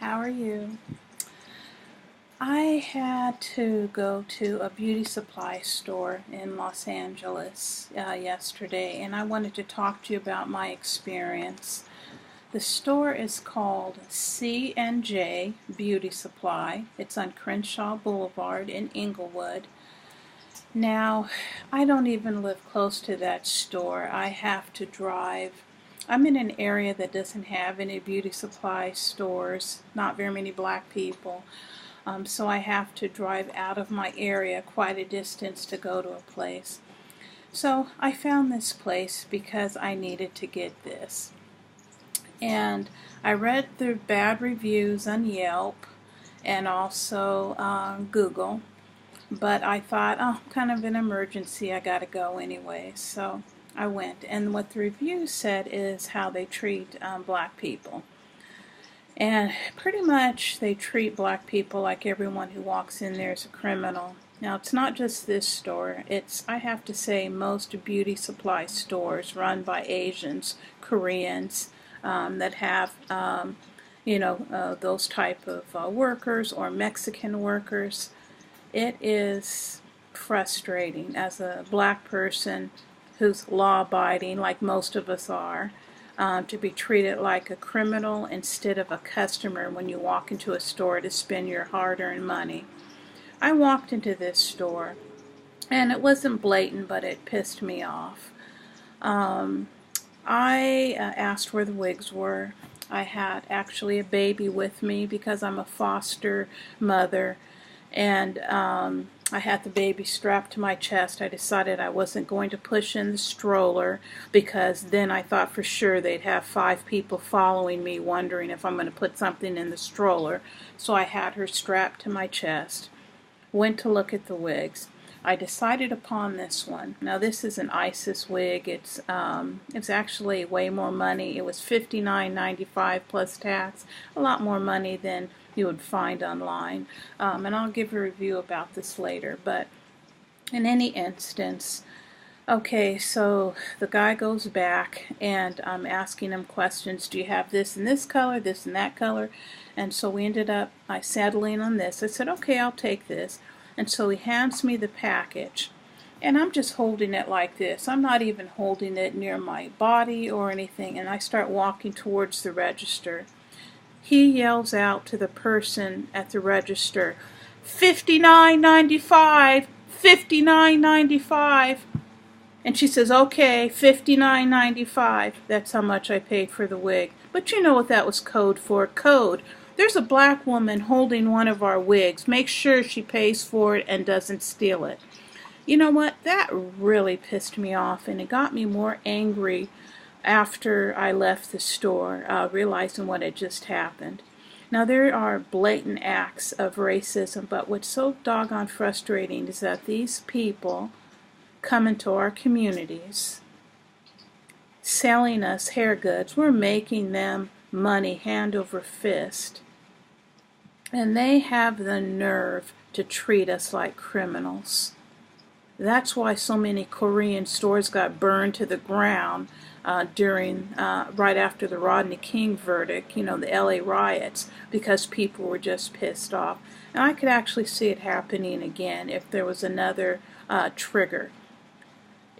How are you? I had to go to a beauty supply store in Los Angeles yesterday, and I wanted to talk to you about my experience. The store is called C&J Beauty Supply. It's on Crenshaw Boulevard in Inglewood. Now, I don't even live close to that store. I have to drive. I'm in an area that doesn't have any beauty supply stores, not very many black people. So I have to drive out of my area quite a distance to go to a place. So I found this place because I needed to get this. And I read the bad reviews on Yelp and also Google. But I thought, oh, kind of an emergency, I gotta go anyway. So I went. And what the review said is how they treat black people. And pretty much they treat black people like everyone who walks in there is a criminal. Now, it's not just this store. It's, I have to say, most beauty supply stores run by Asians, Koreans, that have, those type of workers or Mexican workers. It is frustrating as a black person who's law-abiding, like most of us are, to be treated like a criminal instead of a customer when you walk into a store to spend your hard-earned money. I walked into this store, and it wasn't blatant, but it pissed me off. I asked where the wigs were. I had actually a baby with me because I'm a foster mother. And I had the baby strapped to my chest. I decided I wasn't going to push in the stroller because then I thought for sure they'd have 5 people following me wondering if I'm going to put something in the stroller. So I had her strapped to my chest. Went to look at the wigs. I decided upon this one. Now this is an ISIS wig. It's actually way more money. It was $59.95 plus tax. A lot more money than you would find online. And I'll give a review about this later. But in any instance, okay, so the guy goes back and I'm asking him questions. Do you have this in this color, this in that color? And so we ended up settling on this. I said, okay, I'll take this. And so he hands me the package. And I'm just holding it like this. I'm not even holding it near my body or anything. And I start walking towards the register. He yells out to the person at the register, $59.95, $59.95. And she says, okay, $59.95. That's how much I paid for the wig. But you know what that was code for. Code. There's a black woman holding one of our wigs. Make sure she pays for it and doesn't steal it. You know what? That really pissed me off, and it got me more angry after I left the store, realizing what had just happened. Now, there are blatant acts of racism, but what's so doggone frustrating is that these people come into our communities selling us hair goods. We're making them money hand over fist. And they have the nerve to treat us like criminals. That's why so many Korean stores got burned to the ground right after the Rodney King verdict, the LA riots, because people were just pissed off. And I could actually see it happening again if there was another trigger.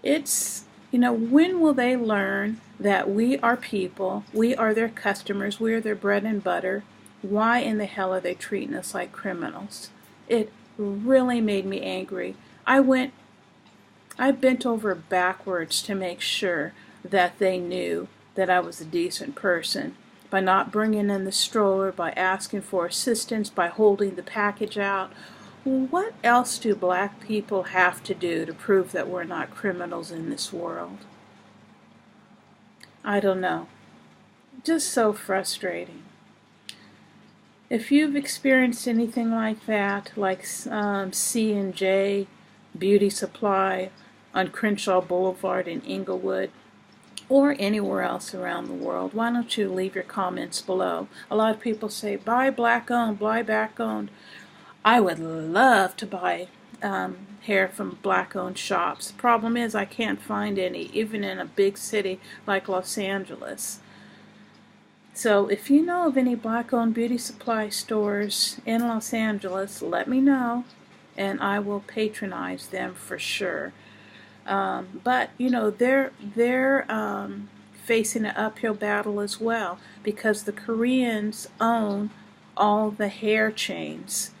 It's, when will they learn that we are people, we are their customers, we are their bread and butter? Why in the hell are they treating us like criminals? It really made me angry. I bent over backwards to make sure that they knew that I was a decent person by not bringing in the stroller, by asking for assistance, by holding the package out. What else do black people have to do to prove that we're not criminals in this world? I don't know. Just so frustrating. If you've experienced anything like that, like C&J Beauty Supply on Crenshaw Boulevard in Inglewood, or anywhere else around the world, why don't you leave your comments below? A lot of people say, buy black-owned, buy black-owned. I would love to buy hair from black-owned shops. The problem is I can't find any, even in a big city like Los Angeles. So if you know of any black-owned beauty supply stores in Los Angeles, let me know, and I will patronize them for sure. But you know, they're facing an uphill battle as well, because the Koreans own all the hair chains,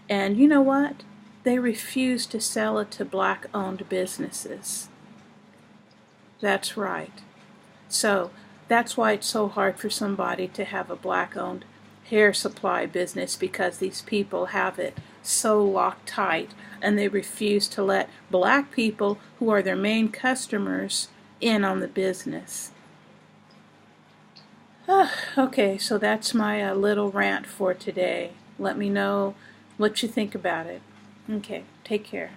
and you know what? They refuse to sell it to black-owned businesses. That's right. So that's why it's so hard for somebody to have a black-owned hair supply business, because these people have it so locked tight, and they refuse to let black people, who are their main customers, in on the business. Okay, so that's my little rant for today. Let me know what you think about it. Okay, take care.